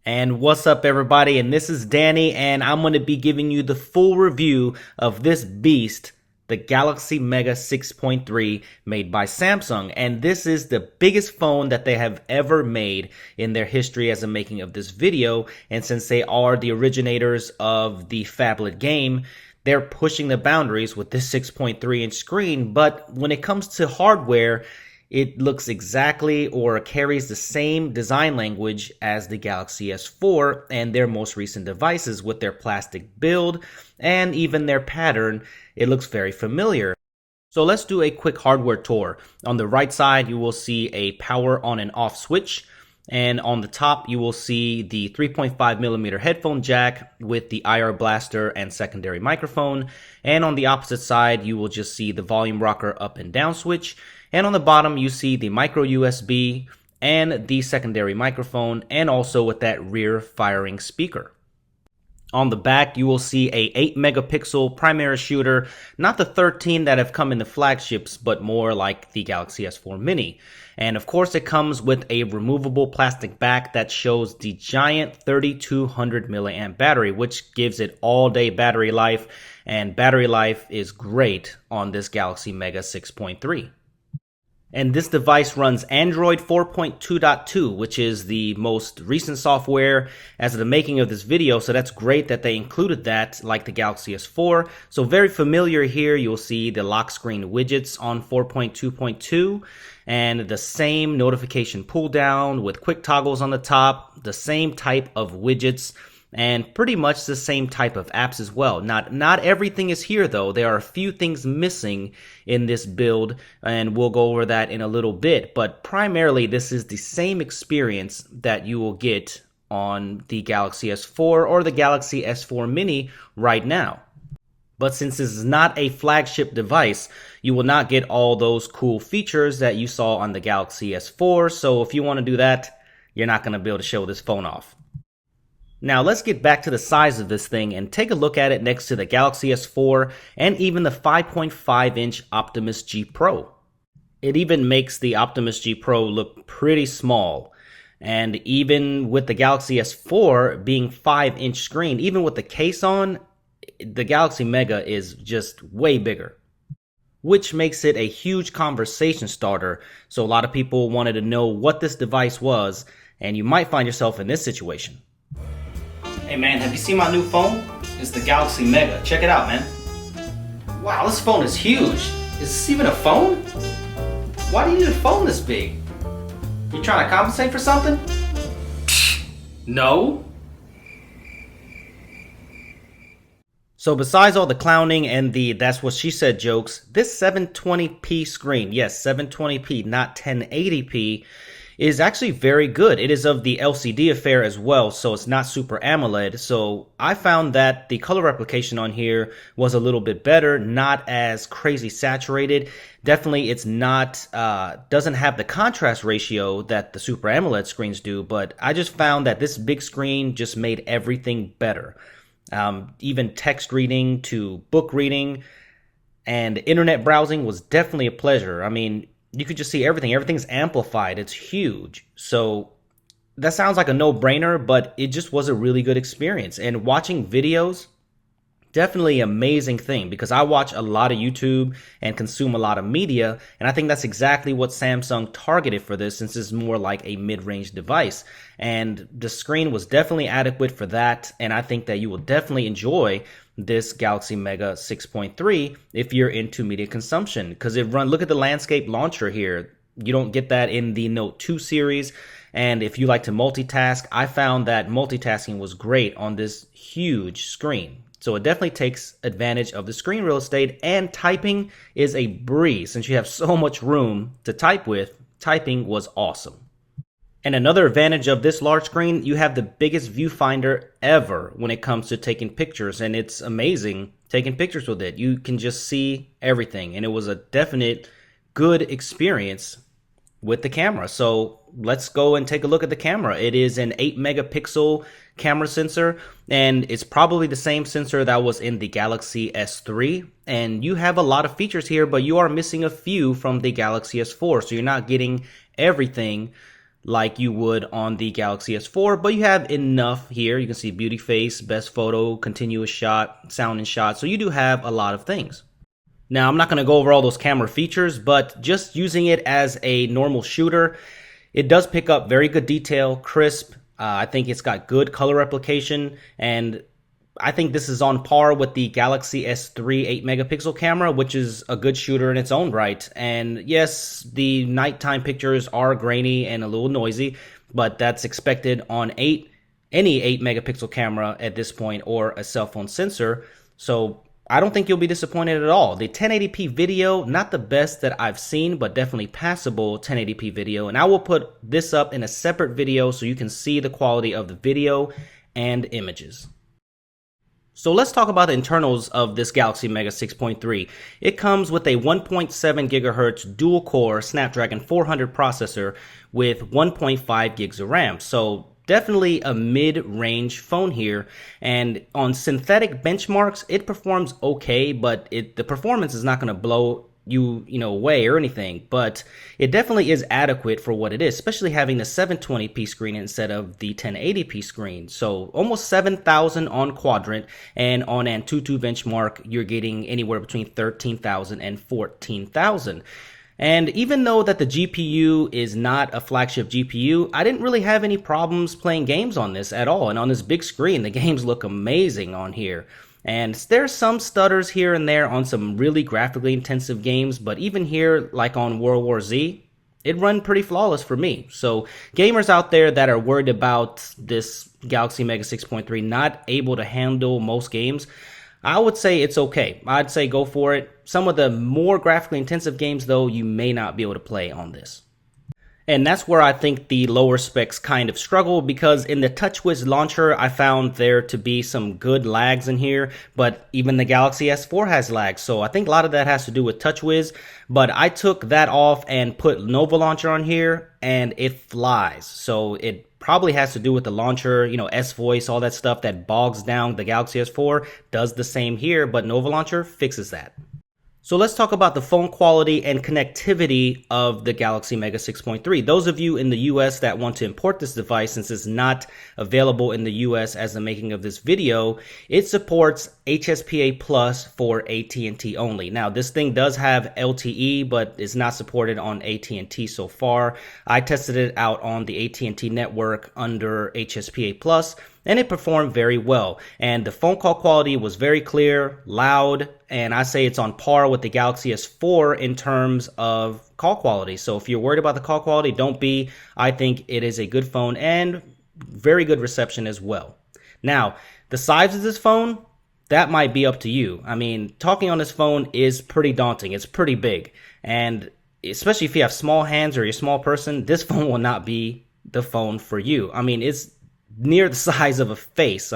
And what's up, everybody? And this is Danny, and I'm going to be giving you the full review of this beast, the Galaxy Mega 6.3 made by Samsung. And this is the biggest phone that they have ever made in their history as a making of this video. And since they are the originators of the phablet game, they're pushing the boundaries with this 6.3 inch screen. But when it comes to hardware, it looks exactly or carries the same design language as the Galaxy S4 and their most recent devices with their plastic build and even their pattern. It looks very familiar. So let's do a quick hardware tour. On the right side, you will see a power on and off switch. And on the top, you will see the 3.5mm headphone jack with the IR blaster and secondary microphone. And on the opposite side, you will just see the volume rocker up and down switch. And on the bottom, you see the micro USB and the secondary microphone, and also with that rear firing speaker. On the back, you will see a 8-megapixel primary shooter, not the 13 that have come in the flagships, but more like the Galaxy S4 Mini. And of course, it comes with a removable plastic back that shows the giant 3200 milliamp battery, which gives it all-day battery life, and battery life is great on this Galaxy Mega 6.3. And this device runs Android 4.2.2, which is the most recent software as of the making of this video. So that's great that they included that, like the Galaxy S4. So very familiar here. You'll see the lock screen widgets on 4.2.2 and the same notification pull down with quick toggles on the top, the same type of widgets, and pretty much the same type of apps as well. Not everything is here though. There are a few things missing in this build, and we'll go over that in a little bit. But primarily, this is the same experience that you will get on the Galaxy S4 or the Galaxy S4 Mini right now. But since this is not a flagship device, you will not get all those cool features that you saw on the Galaxy S4. So if you want to do that, you're not going to be able to show this phone off. Now let's get back to the size of this thing and take a look at it next to the Galaxy S4 and even the 5.5-inch Optimus G Pro. It even makes the Optimus G Pro look pretty small. And even with the Galaxy S4 being 5-inch screen, even with the case on, the Galaxy Mega is just way bigger, which makes it a huge conversation starter. So a lot of people wanted to know what this device was, and you might find yourself in this situation. Hey man, have you seen my new phone? It's the Galaxy Mega. Check it out, man. Wow, this phone is huge. Is this even a phone? Why do you need a phone this big? You trying to compensate for something? No. So besides all the clowning and the that's what she said jokes, this 720p screen, yes, 720p, not 1080p, is actually very good. It is of the LCD affair as well, so it's not Super AMOLED. So I found that the color replication on here was a little bit better, not as crazy saturated. Definitely it's not, doesn't have the contrast ratio that the Super AMOLED screens do, but I just found that this big screen just made everything better. Even text reading to book reading and internet browsing was definitely a pleasure. I mean, you could just see everything. Everything's amplified. It's huge. So that sounds like a no-brainer, but it just was a really good experience. And watching videos, definitely an amazing thing, because I watch a lot of YouTube and consume a lot of media, and I think that's exactly what Samsung targeted for this, since it's more like a mid-range device. And the screen was definitely adequate for that, and I think that you will definitely enjoy this Galaxy Mega 6.3 if you're into media consumption, because look at the landscape launcher here. You don't get that in the Note 2 series. And if you like to multitask, I found that multitasking was great on this huge screen. So it definitely takes advantage of the screen real estate, and typing is a breeze. Since you have so much room to type with, typing was awesome. And another advantage of this large screen, you have the biggest viewfinder ever when it comes to taking pictures, and it's amazing taking pictures with it. You can just see everything, and it was a definite good experience with the camera. So let's go and take a look at the camera. It is an 8 megapixel camera sensor, and it's probably the same sensor that was in the Galaxy S3. And you have a lot of features here, but you are missing a few from the Galaxy S4. So you're not getting everything like you would on the Galaxy S4, but you have enough here. You can see beauty face, best photo, continuous shot, sound and shot. So you do have a lot of things. Now, I'm not going to go over all those camera features, but just using it as a normal shooter, it does pick up very good detail, crisp. I think it's got good color replication, and I think this is on par with the Galaxy S3 8 megapixel camera, which is a good shooter in its own right. And yes, the nighttime pictures are grainy and a little noisy, but that's expected on any 8 megapixel camera at this point, or a cell phone sensor. So I don't think you'll be disappointed at all. The 1080p video, not the best that I've seen, but definitely passable 1080p video. And I will put this up in a separate video so you can see the quality of the video and images. So let's talk about the internals of this Galaxy Mega 6.3. It comes with a 1.7 gigahertz dual-core Snapdragon 400 processor with 1.5 gigs of RAM. So definitely a mid-range phone here, and on synthetic benchmarks, it performs okay, but the performance is not going to blow you away or anything, but it definitely is adequate for what it is, especially having the 720p screen instead of the 1080p screen. So almost 7,000 on Quadrant, and on Antutu benchmark, you're getting anywhere between 13,000 and 14,000. And even though that the GPU is not a flagship GPU, I didn't really have any problems playing games on this at all. And on this big screen, the games look amazing on here. And there's some stutters here and there on some really graphically intensive games, but even here, like on World War Z, it run pretty flawless for me. So gamers out there that are worried about this Galaxy Mega 6.3 not able to handle most games, I would say it's okay. I'd say go for it. Some of the more graphically intensive games, though, you may not be able to play on this. And that's where I think the lower specs kind of struggle, because in the TouchWiz launcher, I found there to be some good lags in here, but even the Galaxy S4 has lags. So I think a lot of that has to do with TouchWiz, but I took that off and put Nova Launcher on here and it flies. So it probably has to do with the launcher, S-Voice, all that stuff that bogs down the Galaxy S4 does the same here, but Nova Launcher fixes that. So let's talk about the phone quality and connectivity of the Galaxy Mega 6.3. Those of you in the US that want to import this device, since it's not available in the US as the making of this video, it supports HSPA Plus for AT&T only. Now, this thing does have LTE, but it's not supported on AT&T so far. I tested it out on the AT&T network under HSPA Plus, and it performed very well. And the phone call quality was very clear, loud, and I say it's on par with the Galaxy S4 in terms of call quality. So if you're worried about the call quality, don't be. I think it is a good phone and very good reception as well. Now, the size of this phone, that might be up to you. I mean, talking on this phone is pretty daunting. It's pretty big. And especially if you have small hands or you're a small person, this phone will not be the phone for you. I mean, it's near the size of a face.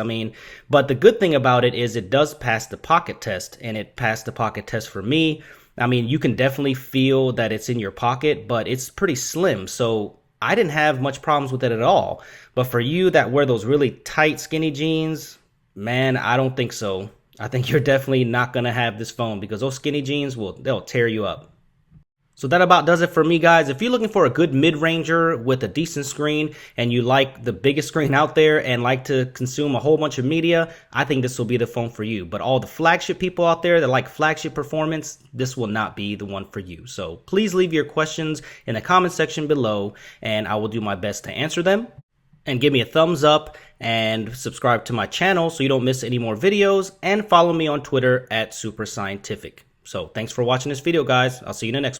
But the good thing about it is it does pass the pocket test, and it passed the pocket test for me. You can definitely feel that it's in your pocket, but it's pretty slim. So I didn't have much problems with it at all. But for you that wear those really tight, skinny jeans, man, I don't think so. I think you're definitely not going to have this phone, because those skinny jeans they'll tear you up. So that about does it for me, guys. If you're looking for a good mid-ranger with a decent screen, and you like the biggest screen out there and like to consume a whole bunch of media, I think this will be the phone for you. But all the flagship people out there that like flagship performance, this will not be the one for you. So please leave your questions in the comment section below, and I will do my best to answer them. And give me a thumbs up and subscribe to my channel so you don't miss any more videos, and follow me on Twitter at SuperScientific. So thanks for watching this video, guys. I'll see you in the next one.